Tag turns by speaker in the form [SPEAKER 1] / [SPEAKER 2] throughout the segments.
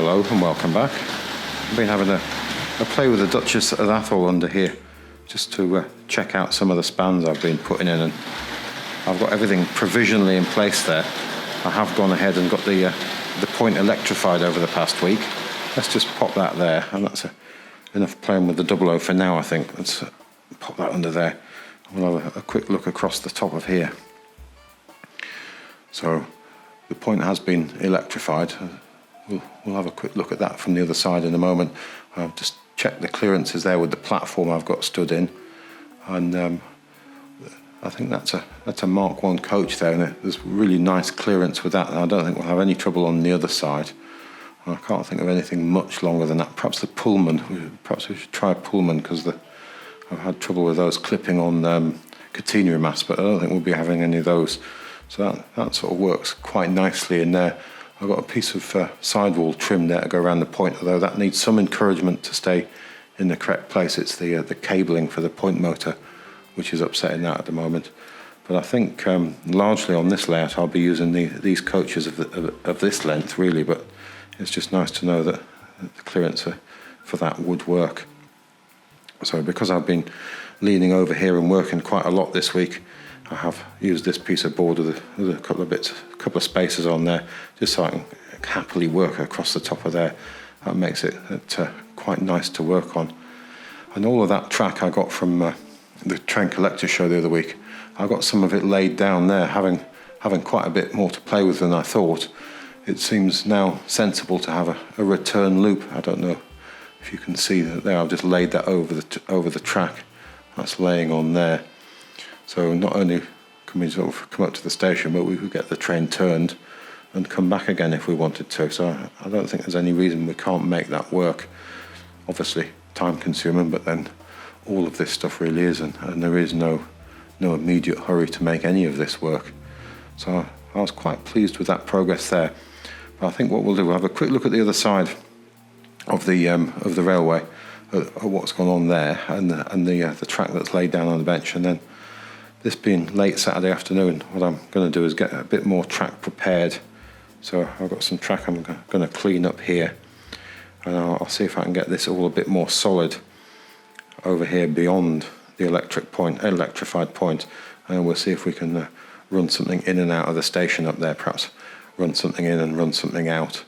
[SPEAKER 1] Hello and welcome back. I've been having a play with the Duchess of Atholl under here just to check out some of the spans I've been putting in, and I've got everything provisionally in place there. I have gone ahead and got the point electrified over the past week. Let's just pop that there, and that's enough playing with the 00 for now, I think. Let's pop that under there. We'll have a quick look across the top of here. So the point has been electrified. We'll have a quick look at that from the other side in a moment. I've just checked the clearances there with the platform I've got stood in, and I think that's a Mark 1 coach there, and there's really nice clearance with that, and I don't think we'll have any trouble on the other side. I can't think of anything much longer than that. Perhaps the Pullman. Perhaps we should try a Pullman, because I've had trouble with those clipping on catenary masts, but I don't think we'll be having any of those. So that sort of works quite nicely in there. I've got a piece of sidewall trim there to go around the point, although that needs some encouragement to stay in the correct place. It's the cabling for the point motor which is upsetting that at the moment. But I think largely on this layout I'll be using these coaches of this length really, but it's just nice to know that the clearance for that would work. So because I've been leaning over here and working quite a lot this week, I have used this piece of board with a couple of spacers on there, just so I can happily work across the top of there. That makes it quite nice to work on. And all of that track I got from the train collector show the other week, I got some of it laid down there, having quite a bit more to play with than I thought. It seems now sensible to have a return loop. I don't know if you can see that there. I've just laid that over the track. That's laying on there. So not only can we sort of come up to the station, but we could get the train turned and come back again if we wanted to. So I don't think there's any reason we can't make that work. Obviously time consuming, but then all of this stuff really is, and there is no immediate hurry to make any of this work. So I was quite pleased with that progress there. But I think what we'll do, we'll have a quick look at the other side of the railway, at what's gone on there, and the track that's laid down on the bench. And then, this being late Saturday afternoon, what I'm going to do is get a bit more track prepared. So I've got some track I'm going to clean up here, and I'll see if I can get this all a bit more solid over here beyond the electrified point, and we'll see if we can run something in and out of the station up there, perhaps run something in and run something out,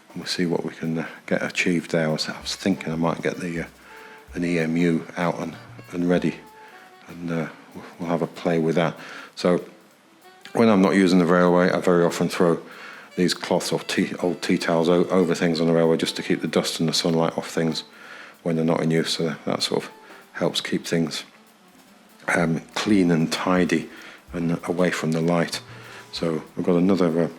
[SPEAKER 1] and we'll see what we can get achieved there. I was thinking I might get an EMU out and ready, and we'll have a play with that. So when I'm not using the railway, I very often throw these cloths or old tea towels over things on the railway, just to keep the dust and the sunlight off things when they're not in use. So that sort of helps keep things clean and tidy and away from the light. So we've got another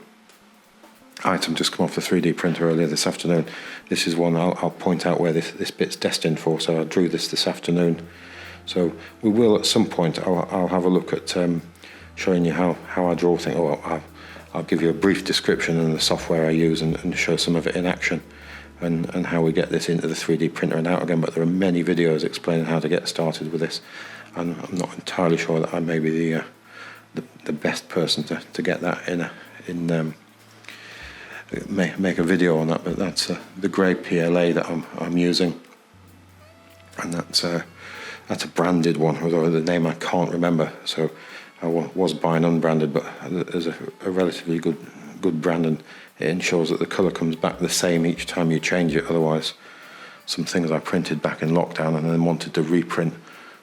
[SPEAKER 1] item just come off the 3D printer earlier this afternoon. This is one I'll point out where this bit's destined for. So I drew this afternoon. So we will at some point, I'll have a look at showing you how I draw things. Or I'll give you a brief description and the software I use, and show some of it in action, and how we get this into the 3D printer and out again. But there are many videos explaining how to get started with this, and I'm not entirely sure that I may be the best person to get that make a video on that. But that's the grey PLA that I'm using, and that's a branded one, although the name I can't remember. So I was buying unbranded, but there's a relatively good brand, and it ensures that the colour comes back the same each time you change it. Otherwise, some things I printed back in lockdown and then wanted to reprint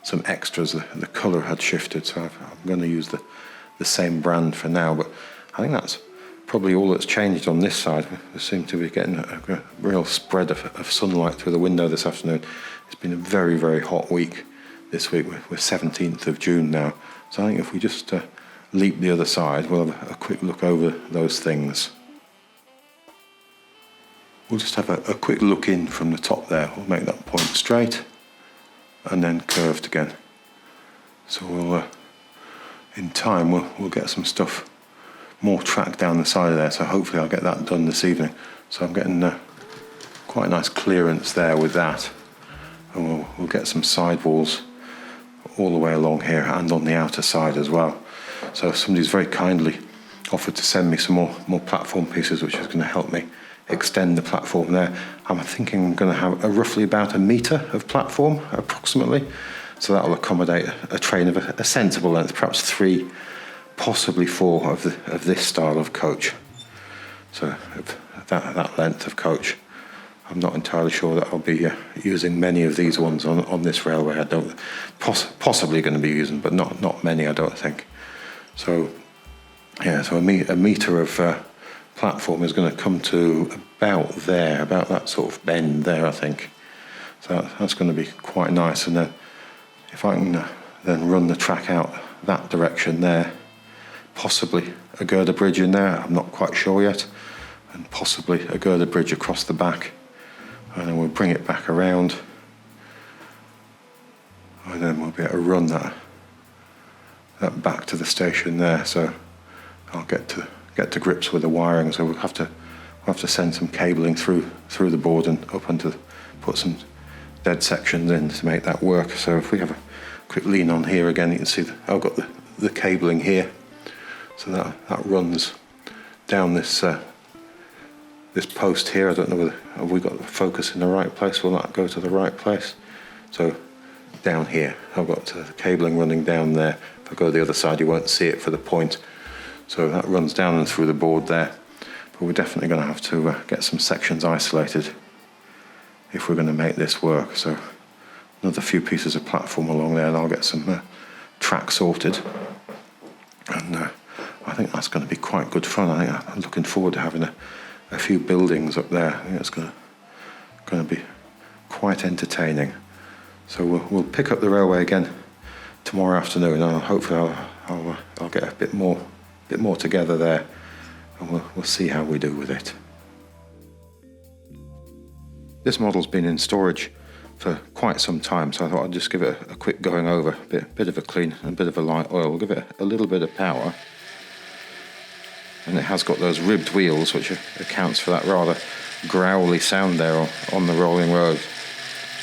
[SPEAKER 1] some extras, the colour had shifted. So I'm going to use the same brand for now. But I think that's probably all that's changed on this side. We seem to be getting a real spread of sunlight through the window this afternoon. It's been a very, very hot week this week. We're 17th of June now. So I think if we just leap the other side, we'll have a quick look over those things. We'll just have a quick look in from the top there. We'll make that point straight and then curved again. So we'll, in time, we'll get some stuff, more track down the side of there. So hopefully I'll get that done this evening. So I'm getting quite a nice clearance there with that. And we'll get some sidewalls all the way along here and on the outer side as well. So somebody's very kindly offered to send me some more platform pieces, which is going to help me extend the platform there. I'm thinking I'm going to have roughly about 1 metre of platform, approximately. So that will accommodate a train of a sensible length, perhaps 3, possibly 4 of this style of coach. So that length of coach. I'm not entirely sure that I'll be using many of these ones on this railway. I don't, possibly going to be using, but not many, I don't think. So yeah, so a metre of platform is going to come to about there, about that sort of bend there, I think. So that's going to be quite nice. And then if I can then run the track out that direction there, possibly a girder bridge in there, I'm not quite sure yet, and possibly a girder bridge across the back. And then we'll bring it back around, and then we'll be able to run that back to the station there. So I'll get to grips with the wiring. So we'll have to send some cabling through the board and up and put some dead sections in to make that work. So if we have a quick lean on here again, you can see that I've got the cabling here. So that runs down this post here. I don't know whether have we got the focus in the right place. Will that go to the right place? So down here, I've got the cabling running down there. If I go to the other side, you won't see it for the point. So that runs down and through the board there. But we're definitely going to have to get some sections isolated if we're going to make this work. So another few pieces of platform along there, and I'll get some track sorted. And I think that's going to be quite good fun. I'm looking forward to having a few buildings up there. I think it's going to be quite entertaining. So we'll pick up the railway again tomorrow afternoon, and hopefully I'll get a bit more together there, and we'll see how we do with it. This model's been in storage for quite some time, so I thought I'd just give it a quick going over, a bit of a clean and a bit of a light oil. We'll give it a little bit of power. And it has got those ribbed wheels, which accounts for that rather growly sound there on the rolling road.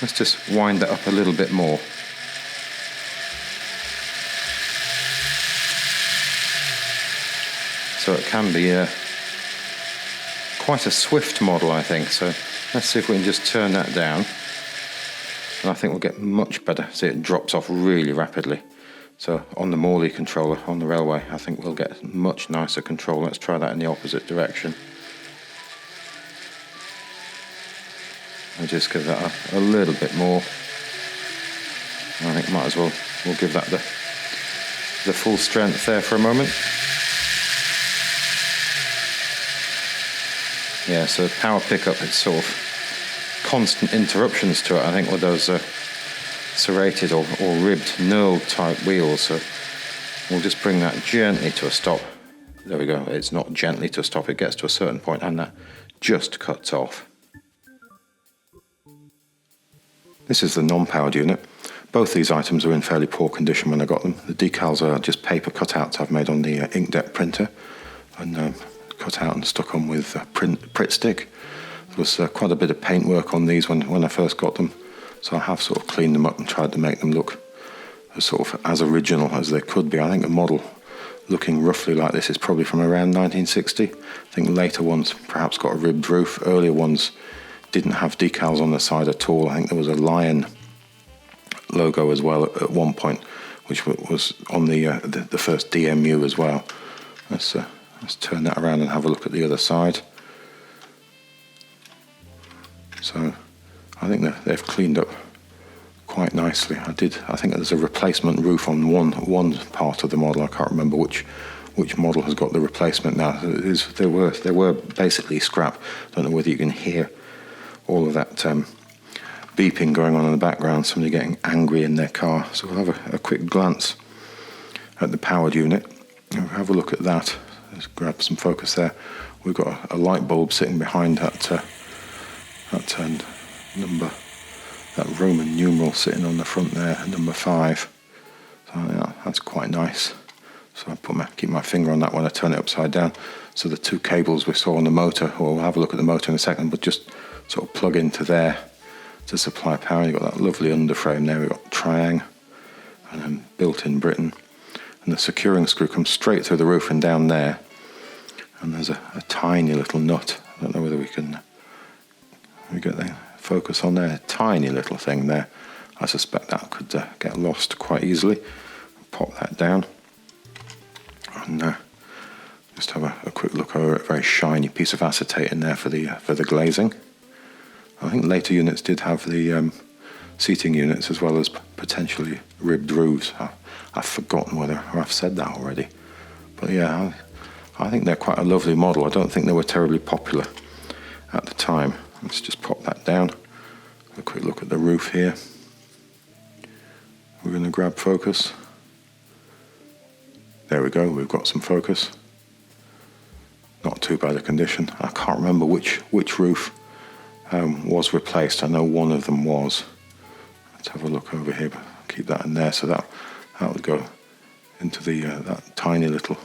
[SPEAKER 1] Let's just wind that up a little bit more. So it can be quite a swift model, I think. So let's see if we can just turn that down. And I think we'll get much better. See, it drops off really rapidly. So on the Morley controller on the railway, I think we'll get much nicer control. Let's try that in the opposite direction. I'll just give that a little bit more. I think might as well, we'll give that the full strength there for a moment. Yeah, so power pickup, it's sort of constant interruptions to it, I think, with those serrated or ribbed knurled type wheels. So we'll just bring that gently to a stop. There we go. It's not gently to a stop, it gets to a certain point and that just cuts off. This is the non-powered unit. Both these items are in fairly poor condition when I got them. The decals are just paper cutouts I've made on the inkjet printer and cut out and stuck on with Pritt stick. There was quite a bit of paintwork on these when I first got them. So I have sort of cleaned them up and tried to make them look as original as they could be. I think a model looking roughly like this is probably from around 1960. I think later ones perhaps got a ribbed roof. Earlier ones didn't have decals on the side at all. I think there was a lion logo as well at one point, which was on the first DMU as well. Let's turn that around and have a look at the other side. So I think they've cleaned up quite nicely. I think there's a replacement roof on one part of the model. I can't remember which model has got the replacement now. They were basically scrap. I don't know whether you can hear all of that beeping going on in the background, somebody getting angry in their car. So we'll have a quick glance at the powered unit. We'll have a look at that. Let's grab some focus there. We've got a light bulb sitting behind that number, that Roman numeral sitting on the front there, number 5. So yeah, that's quite nice. So I keep my finger on that when I turn it upside down. So the 2 cables we saw on the motor, or we'll have a look at the motor in a second, but just sort of plug into there to supply power. You've got that lovely underframe there. We've got Triang and then built in Britain. And the securing screw comes straight through the roof and down there. And there's a tiny little nut I don't know whether we get the focus on there. Tiny little thing there. I suspect that could get lost quite easily. Pop that down and just have a quick look over it. A very shiny piece of acetate in there for the glazing. I think later units did have the seating units as well as potentially ribbed roofs. I've forgotten whether I've said that already. But yeah, I think they're quite a lovely model. I don't think they were terribly popular at the time. Let's just pop that down. A quick look at the roof here. We're going to grab focus. There we go, we've got some focus. Not too bad a condition. I can't remember which roof was replaced. I know one of them was. Let's have a look over here, but keep that in there. So that would go into the that tiny little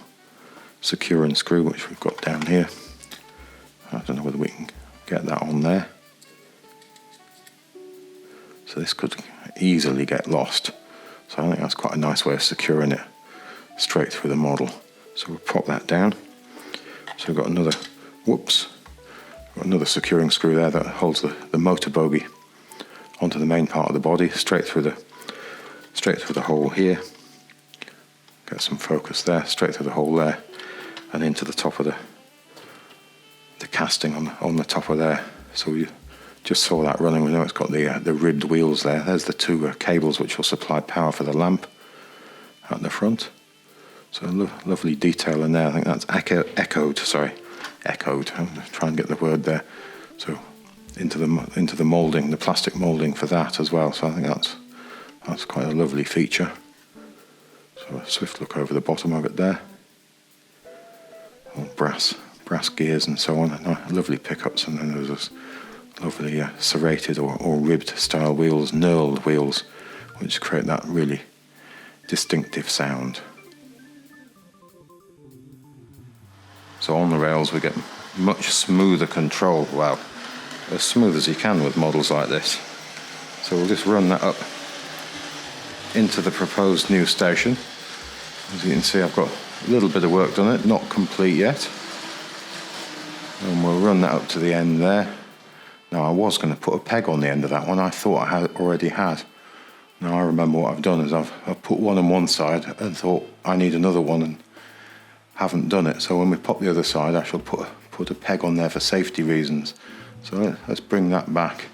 [SPEAKER 1] securing screw which we've got down here. I don't know whether we can get that on there. So this could easily get lost. So I think that's quite a nice way of securing it straight through the model. So we'll pop that down. So we've got another securing screw there that holds the motor bogie onto the main part of the body, straight through the hole here. Get some focus there, straight through the hole there, and into the top of the casting on the top of there. So we just saw that running. We know it's got the ribbed wheels there. There's the two cables which will supply power for the lamp at the front. So lovely detail in there. I think that's echoed. I'm trying to get the word there. So into the moulding, the plastic moulding for that as well. So I think that's quite a lovely feature. So a swift look over the bottom of it there. All brass gears and so on. Lovely pickups, and then there's this lovely serrated or ribbed style wheels, knurled wheels, which create that really distinctive sound. So on the rails we get much smoother control, well, as smooth as you can with models like this. So we'll just run that up into the proposed new station. As you can see, I've got a little bit of work done it, not complete yet. And we'll run that up to the end there. Now I was going to put a peg on the end of that one. I thought I already had. Now I remember what I've done is I've put one on one side and thought I need another one and haven't done it. So when we pop the other side, I shall put a peg on there for safety reasons. So let's bring that back.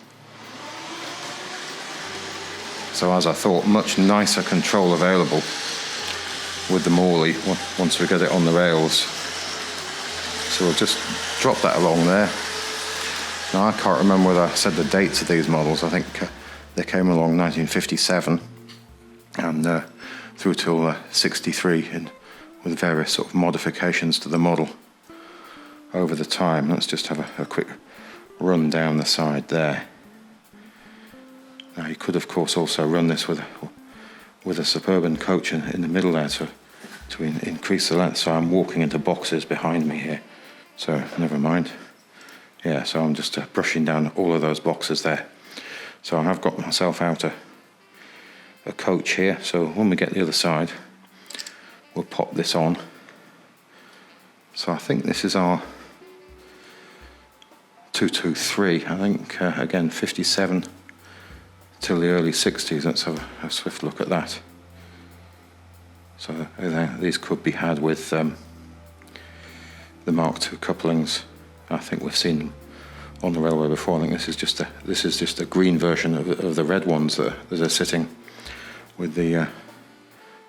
[SPEAKER 1] So as I thought, much nicer control available with the Morley once we get it on the rails. So we'll just drop that along there. Now I can't remember whether I said the dates of these models. I think they came along 1957 and through till 63 with various sort of modifications to the model over the time. Let's just have a quick run down the side there. Now you could of course also run this with a Suburban coach in the middle there to increase the length. So I'm walking into boxes behind me here, so never mind. Yeah, so I'm just brushing down all of those boxes there. So I have got myself out a coach here, so when we get the other side we'll pop this on. So I think this is our 223, I think again 57 till the early 60s. Let's have a swift look at that. So these could be had with the Mark II couplings. I think we've seen them on the railway before. I think this is just a green version of the red ones that are sitting with the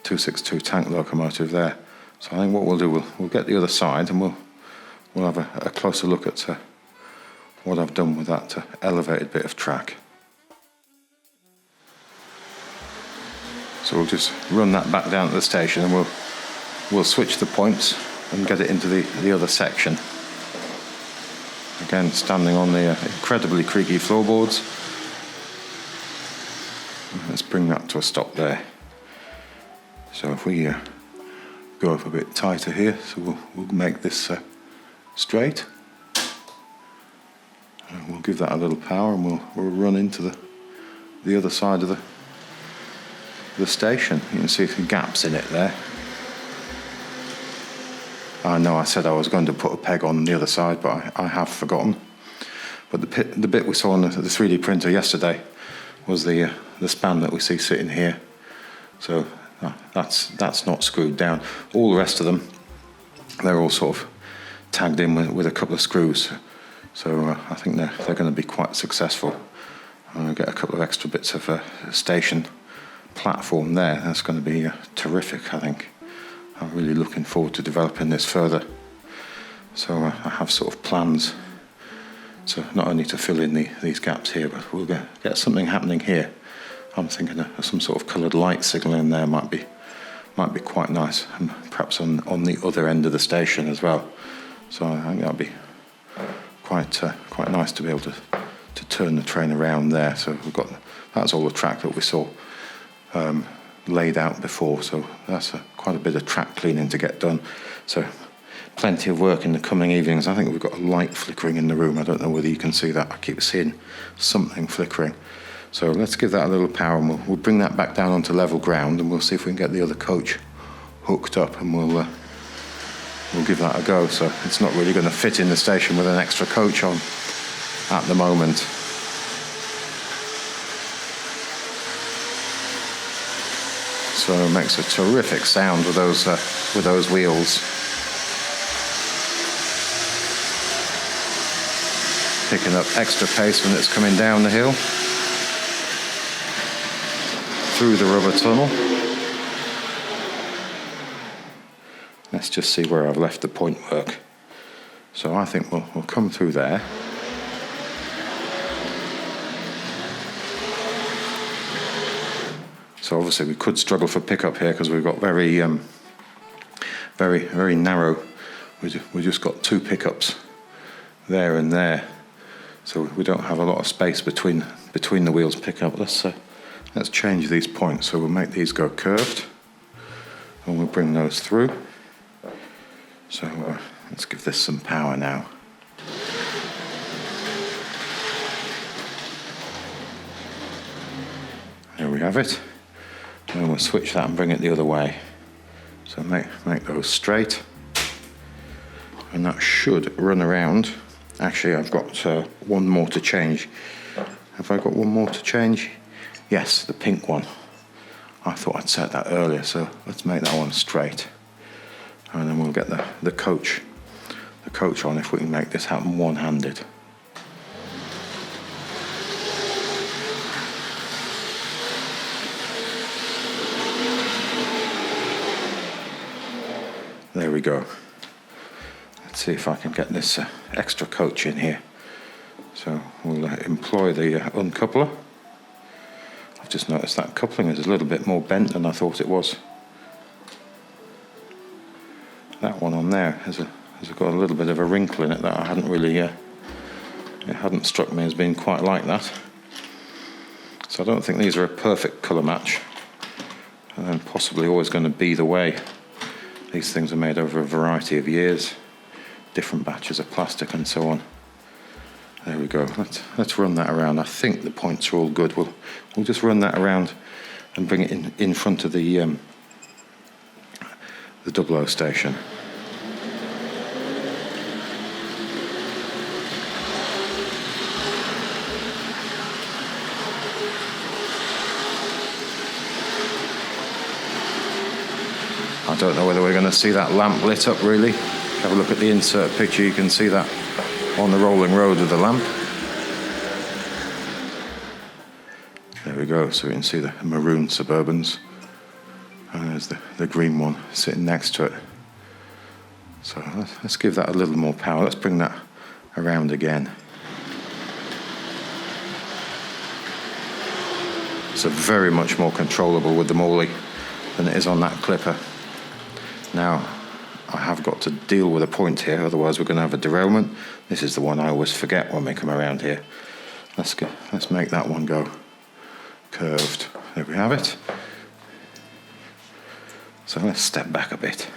[SPEAKER 1] 262 tank locomotive there. So I think what we'll do, we'll get the other side and we'll have a closer look at what I've done with that elevated bit of track. So we'll just run that back down to the station and we'll switch the points and get it into the other section. Again, standing on the incredibly creaky floorboards. Let's bring that to a stop there. So if we go up a bit tighter here, so we'll make this straight. And we'll give that a little power and we'll run into the other side of the station. You can see some gaps in it there. I know I said I was going to put a peg on the other side, but I have forgotten. But the bit we saw on the 3D printer yesterday was the span that we see sitting here. So that's not screwed down. All the rest of them, they're all sort of tagged in with a couple of screws. So I think they're going to be quite successful. I'm going to get a couple of extra bits of a station platform there. That's going to be terrific, I think. I'm really looking forward to developing this further. So I have sort of plans. So not only to fill in these gaps here, but we'll get something happening here. I'm thinking of some sort of coloured light signal in there might be quite nice, and perhaps on the other end of the station as well. So I think that'll be quite nice to be able to turn the train around there. So that's all the track that we saw laid out before. So that's quite a bit of track cleaning to get done. So plenty of work in the coming evenings. I think we've got a light flickering in the room. I don't know whether you can see that. I keep seeing something flickering. So let's give that a little power, and we'll bring that back down onto level ground, and we'll see if we can get the other coach hooked up, and we'll give that a go. So it's not really going to fit in the station with an extra coach on at the moment. So it makes a terrific sound with those wheels. Picking up extra pace when it's coming down the hill through the rubber tunnel. Let's just see where I've left the point work. So I think we'll come through there. So obviously we could struggle for pickup here because we've got very narrow. We just got two pickups there and there. So we don't have a lot of space between the wheels pickup. Let's change these points. So we'll make these go curved, and we'll bring those through. So let's give this some power now. There we have it. And then we'll switch that and bring it the other way. So make those straight, and that should run around. Actually, I've got one more to change. Have I got one more to change? Yes, the pink one. I thought I'd set that earlier, so let's make that one straight. And then we'll get the coach on if we can make this happen one-handed. There we go. Let's see if I can get this extra coach in here. So we'll employ the uncoupler. I've just noticed that coupling is a little bit more bent than I thought it was. That one on there has got a little bit of a wrinkle in it that I hadn't really, it hadn't struck me as being quite like that. So I don't think these are a perfect colour match, and possibly always going to be the way. These things are made over a variety of years, different batches of plastic and so on. There we go. Let's run that around. I think the points are all good. We'll just run that around and bring it in front of the 00 station. I don't know whether we're going to see that lamp lit up really. Have a look at the insert picture, you can see that on the rolling road with the lamp. There we go, so we can see the maroon Suburbans. And there's the green one sitting next to it. So let's give that a little more power. Let's bring that around again. So very much more controllable with the Morley than it is on that clipper. Now, I have got to deal with a point here, otherwise we're going to have a derailment. This is the one I always forget when we come around here. Let's make that one go curved. There we have it. So let's step back a bit.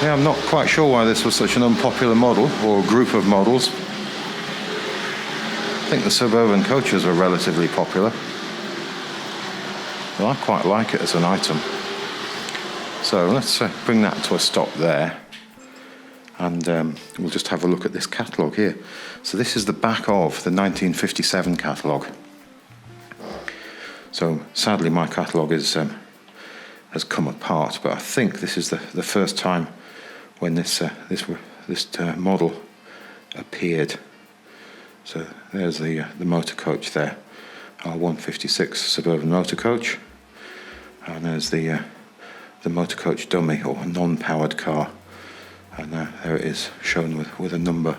[SPEAKER 1] Yeah, I'm not quite sure why this was such an unpopular model, or group of models. I think the Suburban coaches were relatively popular. Well, I quite like it as an item. So let's bring that to a stop there. And we'll just have a look at this catalogue here. So this is the back of the 1957 catalogue. So sadly my catalogue is has come apart, but I think this is the first time when this model appeared. So there's the motor coach there, R.156 Suburban motor coach, and there's the motor coach dummy, or non-powered car, and there it is shown with a number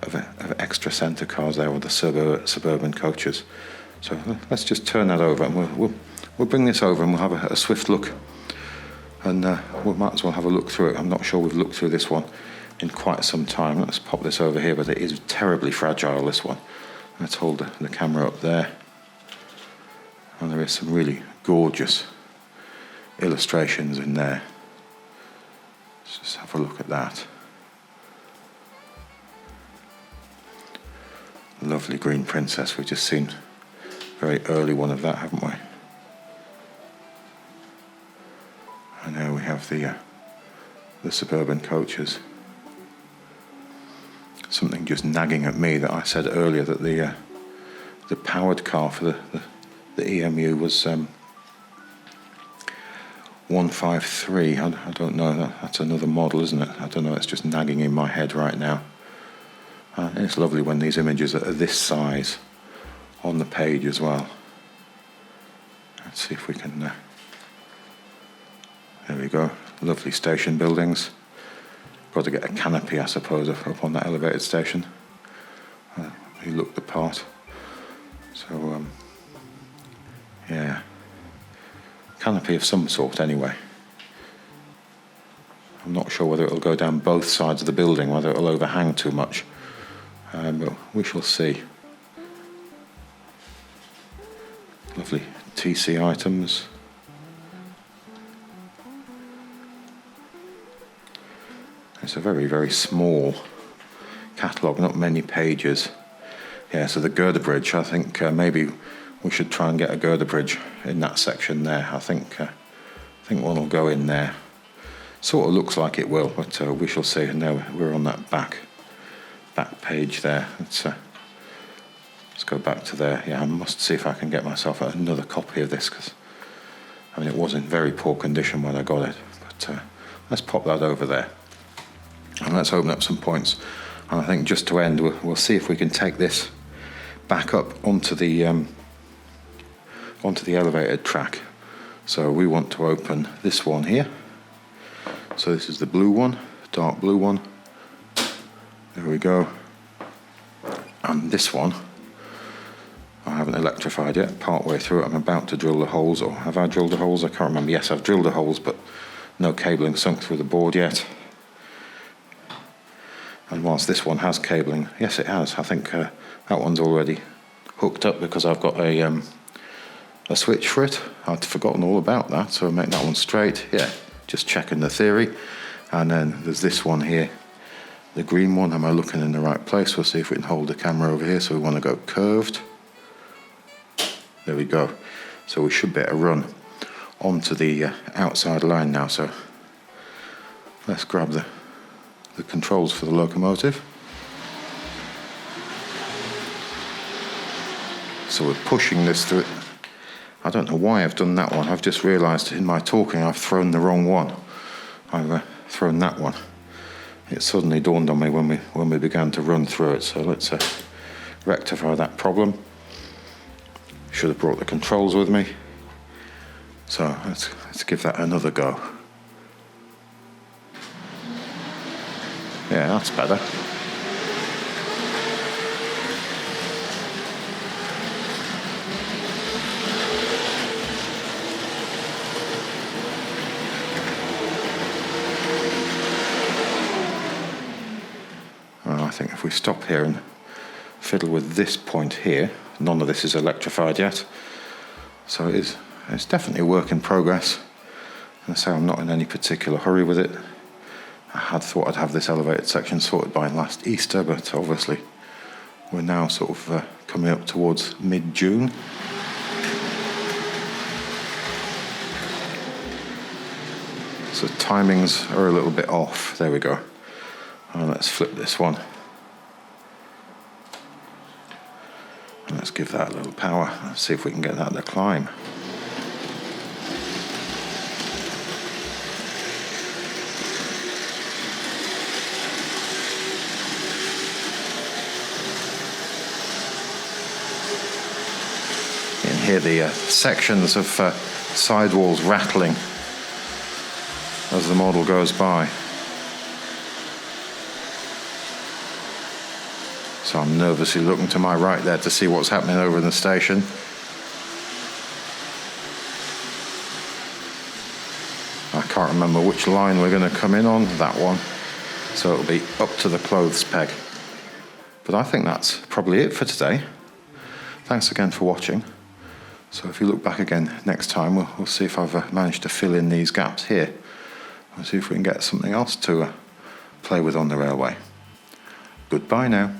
[SPEAKER 1] of extra centre cars there, with the Suburban coaches. So let's just turn that over, and we'll bring this over and we'll have a swift look, and we might as well have a look through it. I'm not sure we've looked through this one in quite some time. Let's pop this over here, but it is terribly fragile, this one. Let's hold the camera up there, and there is some really gorgeous illustrations in there. Let's just have a look at that. Lovely green princess. We've just seen a very early one of that, haven't we? And now we have the Suburban coaches. Something just nagging at me that I said earlier, that the powered car for the EMU was 153. I don't know. That's another model, isn't it? I don't know. It's just nagging in my head right now. It's lovely when these images are this size on the page as well. Let's see if we can. There we go. Lovely station buildings. Got to get a canopy, I suppose, up on that elevated station. You look the part. So, yeah. Canopy of some sort, anyway. I'm not sure whether it'll go down both sides of the building, whether it'll overhang too much. But we shall see. Lovely TC items. It's a very, very small catalogue, not many pages. Yeah, so the girder bridge, I think maybe we should try and get a girder bridge in that section there. I think one will go in there. Sort of looks like it will, but we shall see. And now we're on that back page there. Let's go back to there. Yeah, I must see if I can get myself another copy of this, because I mean it was in very poor condition when I got it. But let's pop that over there. And let's open up some points. And I think just to end, we'll see if we can take this back up onto the elevated track. So we want to open this one here. So this is the blue one, dark blue one. There we go. And this one, I haven't electrified yet. Part way through it, I'm about to drill the holes. Or have I drilled the holes? I can't remember. Yes, I've drilled the holes, but no cabling sunk through the board yet. And whilst this one has cabling, yes it has, I think that one's already hooked up because I've got a switch for it. I'd forgotten all about that, so I'll make that one straight. Yeah, just checking the theory. And then there's this one here, the green one. Am I looking in the right place? We'll see if we can hold the camera over here. So we want to go curved. There we go. So we should be able to run onto the outside line now. So let's grab the controls for the locomotive. So we're pushing this through. I don't know why I've done that one. I've just realised in my talking I've thrown the wrong one. I've thrown that one. It suddenly dawned on me when we began to run through it. So let's rectify that problem. Should have brought the controls with me. So let's give that another go. Yeah, that's better. Well, I think if we stop here and fiddle with this point here, none of this is electrified yet. So it's definitely a work in progress. And so I'm not in any particular hurry with it. I had thought I'd have this elevated section sorted by last Easter, but obviously we're now sort of coming up towards mid-June. So timings are a little bit off. There we go. And let's flip this one. And let's give that a little power. Let's see if we can get that to climb. You can hear the sections of sidewalls rattling as the model goes by. So I'm nervously looking to my right there to see what's happening over in the station. I can't remember which line we're going to come in on, that one. So it'll be up to the clothes peg. But I think that's probably it for today. Thanks again for watching. So if you look back again next time, we'll see if I've managed to fill in these gaps here. We'll see if we can get something else to play with on the railway. Goodbye now.